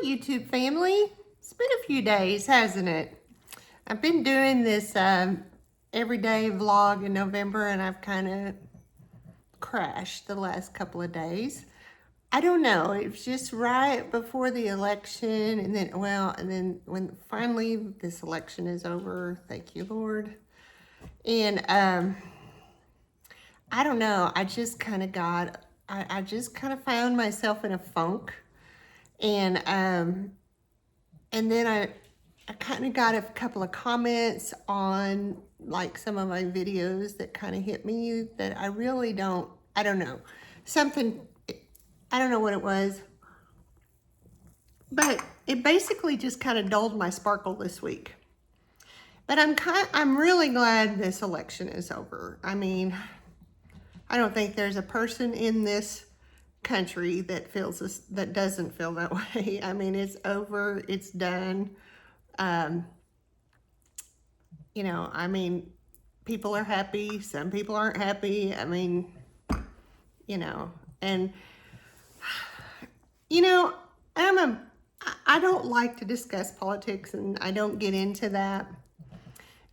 YouTube family. It's been a few days, hasn't it? I've been doing this everyday vlog in November, and I've kind of crashed the last couple of days. I don't know. It was just right before the election, and then when finally this election is over, thank you, Lord. And I don't know. I just kind of I just kind of found myself in a funk, and then I kind of got a couple of comments on like some of my videos that kind of hit me that I really I don't know, something, I don't know what it was, but it basically just kind of dulled my sparkle this week. But I'm really glad this election is over. I mean, I don't think there's a person in this country that that doesn't feel that way. I mean, it's over, it's done. You know, I mean, people are happy, some people aren't happy. I mean, you know, and you know, I don't like to discuss politics, and I don't get into that.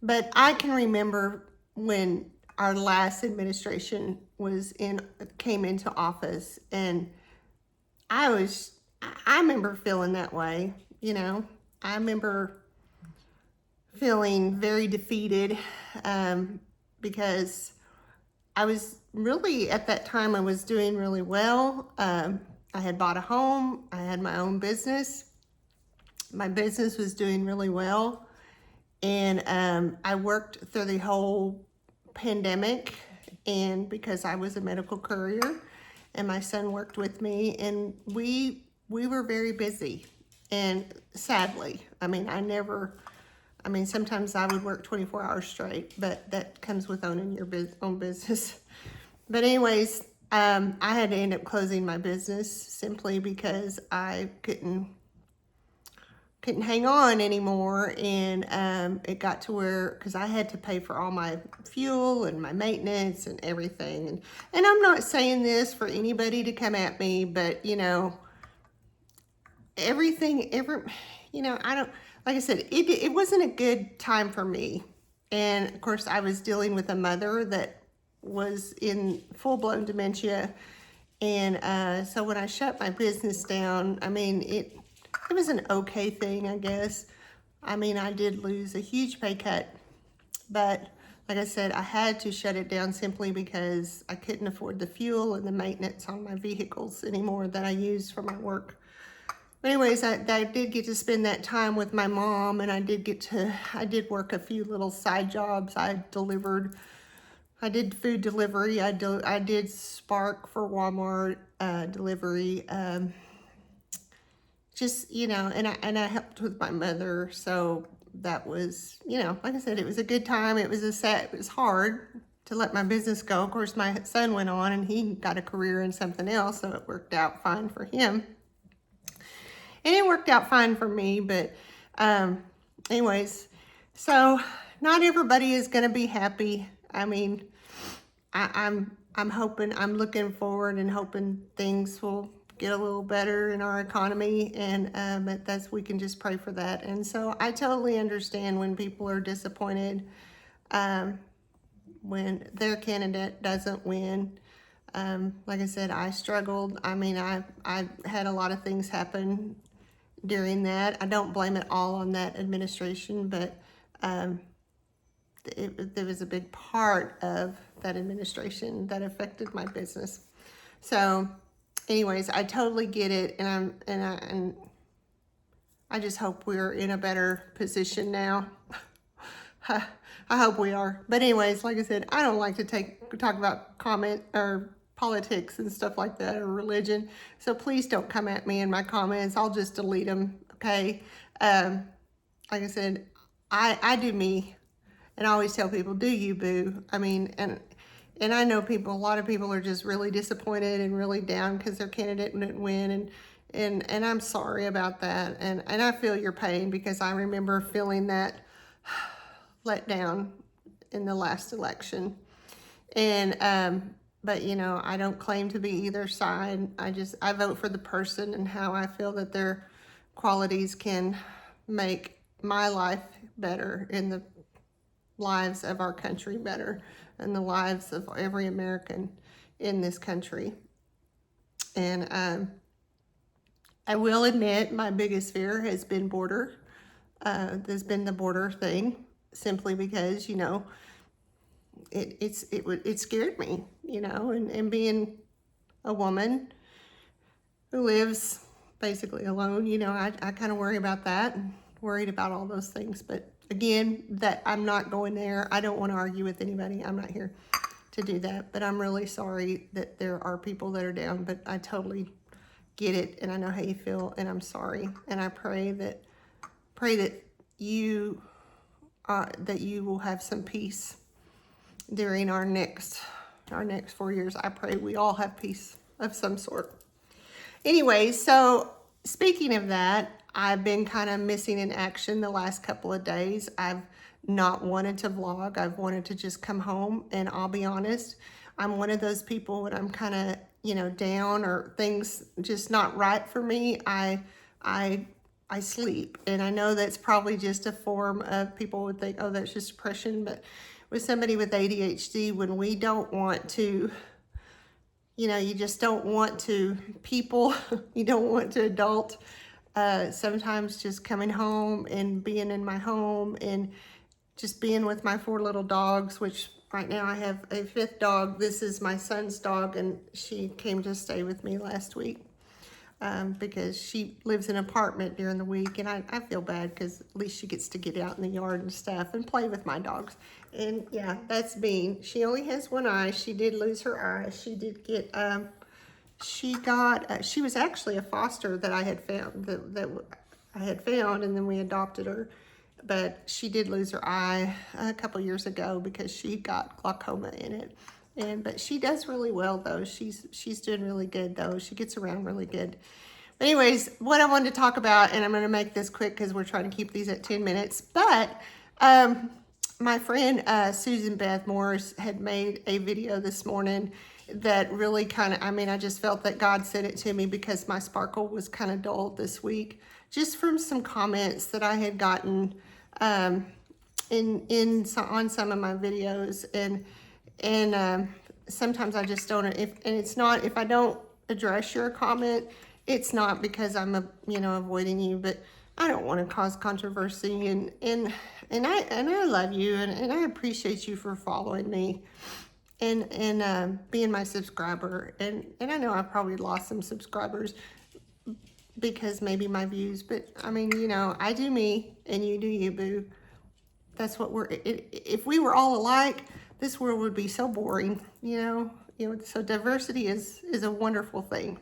But I can remember when our last administration came into office, and I remember feeling that way, you know. I remember feeling very defeated because I was really, at that time, I was doing really well. I had bought a home. I had my own business. My business was doing really well. And I worked through the whole pandemic, and because I was a medical courier and my son worked with me, and we were very busy. And sadly, I mean, sometimes I would work 24 hours straight, but that comes with owning your own business. But anyways, I had to end up closing my business simply because I couldn't hang on anymore. And it got to where, because I had to pay for all my fuel and my maintenance and everything. And I'm not saying this for anybody to come at me, but you know, you know, like I said, it wasn't a good time for me. And of course, I was dealing with a mother that was in full-blown dementia. And so when I shut my business down, I mean, it was an okay thing, I guess. I mean, I did lose a huge pay cut, but like I said, I had to shut it down simply because I couldn't afford the fuel and the maintenance on my vehicles anymore that I use for my work. But anyways, I did get to spend that time with my mom, and I did work a few little side jobs. I did food delivery. I did Spark for Walmart delivery. Just, you know, and I helped with my mother. So that was, you know, like I said, it was a good time. It was hard to let my business go. Of course, my son went on and he got a career in something else, so it worked out fine for him. And it worked out fine for me, but anyways, so not everybody is going to be happy. I mean, I'm hoping, I'm looking forward and hoping things will get a little better in our economy, and we can just pray for that. And so I totally understand when people are disappointed when their candidate doesn't win. Like I said, I struggled. I mean, I had a lot of things happen during that. I don't blame it all on that administration, but there was a big part of that administration that affected my business. So anyways, I totally get it, and I just hope we're in a better position now. I hope we are. But anyways, like I said, I don't like to talk about comment or politics and stuff like that, or religion. So please don't come at me in my comments. I'll just delete them, okay? Like I said, I do me, and I always tell people, do you, boo? I mean, and I know a lot of people are just really disappointed and really down because their candidate didn't win, and I'm sorry about that. And I feel your pain, because I remember feeling that let down in the last election. And but you know, I don't claim to be either side. I vote for the person and how I feel that they're qualities can make my life better and the lives of our country better and the lives of every American in this country. And I will admit my biggest fear has been border. There's been the border thing, simply because, you know, it scared me, you know, and being a woman who lives basically alone, you know, I kind of worry about that and worried about all those things. But again, that I'm not going there. I don't want to argue with anybody. I'm not here to do that. But I'm really sorry that there are people that are down, but I totally get it, and I know how you feel, and I'm sorry. And I pray that you will have some peace during our next 4 years. I pray we all have peace of some sort. Anyway, so speaking of that, I've been kind of missing in action the last couple of days. I've not wanted to vlog. I've wanted to just come home, and I'll be honest, I'm one of those people when I'm kind of, you know, down or things just not right for me, I sleep. And I know that's probably just a form of, people would think, oh, that's just depression. But with somebody with ADHD, when we don't want to, you know, you just don't want to you don't want to adult. Sometimes just coming home and being in my home and just being with my 4 little dogs, which right now I have a 5th dog. This is my son's dog, and she came to stay with me last week because she lives in an apartment during the week, and I feel bad because at least she gets to get out in the yard and stuff and play with my dogs. And yeah, that's Bean. She only has one eye. She did lose her eye. She did get, she was actually a foster that I had found, and then we adopted her. But she did lose her eye a couple years ago because she got glaucoma in it. But she does really well, though. She's doing really good, though. She gets around really good. But anyways, what I wanted to talk about, and I'm going to make this quick because we're trying to keep these at 10 minutes. But my friend Susan Beth Morris had made a video this morning that really kind of, I mean, I just felt that God sent it to me because my sparkle was kind of dull this week, just from some comments that I had gotten on some of my videos, and sometimes I just don't. If I don't address your comment, it's not because I'm avoiding you, but I don't want to cause controversy, and I love you, and I appreciate you for following me and being my subscriber, and I know I probably lost some subscribers because maybe my views, but I mean, you know, I do me and you do you, boo. That's what if we were all alike, this world would be so boring, you know, so diversity is a wonderful thing.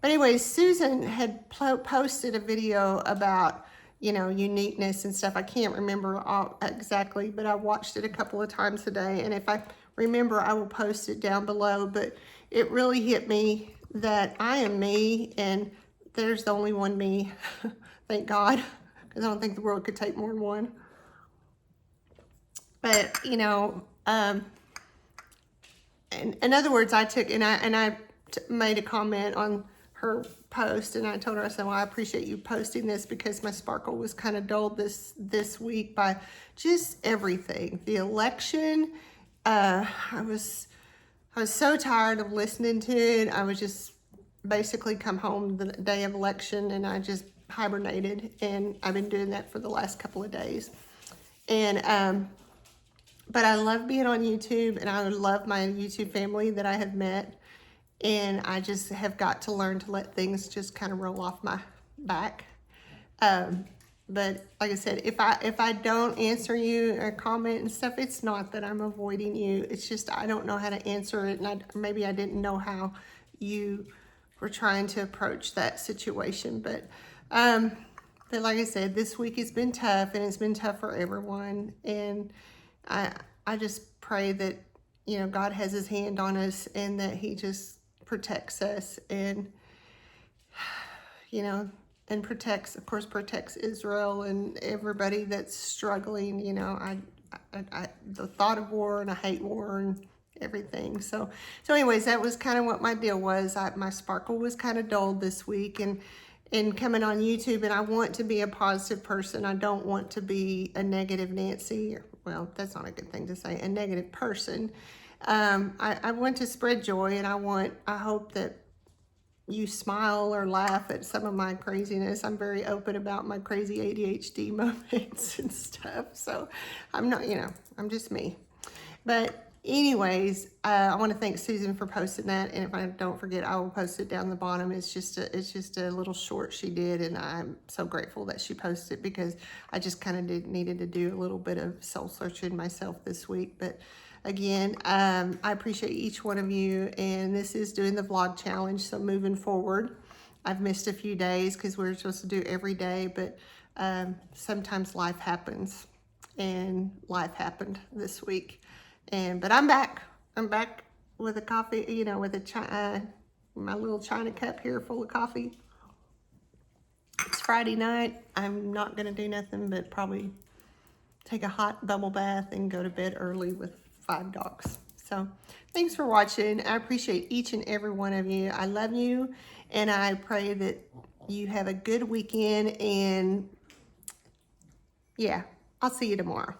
But anyways, Susan had posted a video about, you know, uniqueness and stuff. I can't remember all exactly, but I watched it a couple of times today, and if I remember, I will post it down below. But it really hit me that I am me, and there's only one me, thank God, because I don't think the world could take more than one. But, you know, in other words, I took, and I made a comment on her post, and I told her, I said, well, I appreciate you posting this because my sparkle was kind of dulled this week by just everything. The election, I was so tired of listening to it. I was just basically come home the day of election, and I just hibernated, and I've been doing that for the last couple of days. And but I love being on YouTube, and I love my YouTube family that I have met, and I just have got to learn to let things just kind of roll off my back. But like I said, if I don't answer you or comment and stuff, it's not that I'm avoiding you. It's just I don't know how to answer it, and maybe I didn't know how you were trying to approach that situation. But like I said, this week has been tough, and it's been tough for everyone. And I just pray that, you know, God has his hand on us, and that he just protects us, and, you know, and protects Israel and everybody that's struggling. You know, the thought of war, and I hate war and everything. So anyways, that was kind of what my deal was. My sparkle was kind of dulled this week, and and coming on YouTube, and I want to be a positive person. I don't want to be a negative Nancy. Well, that's not a good thing to say, a negative person. I want to spread joy, and I hope that you smile or laugh at some of my craziness. I'm very open about my crazy ADHD moments and stuff. So I'm not, I'm just me. But anyways, I want to thank Susan for posting that. And if I don't forget, I will post it down the bottom. It's just a little short she did. And I'm so grateful that she posted, because I just kind of needed to do a little bit of soul searching myself this week. But again, I appreciate each one of you. And this is doing the vlog challenge. So moving forward, I've missed a few days because we're supposed to do every day. But sometimes life happens. And life happened this week. But I'm back. I'm back with a coffee, with a my little china cup here full of coffee. It's Friday night. I'm not going to do nothing but probably take a hot bubble bath and go to bed early with 5 dogs. So thanks for watching. I appreciate each and every one of you. I love you, and I pray that you have a good weekend. And yeah, I'll see you tomorrow.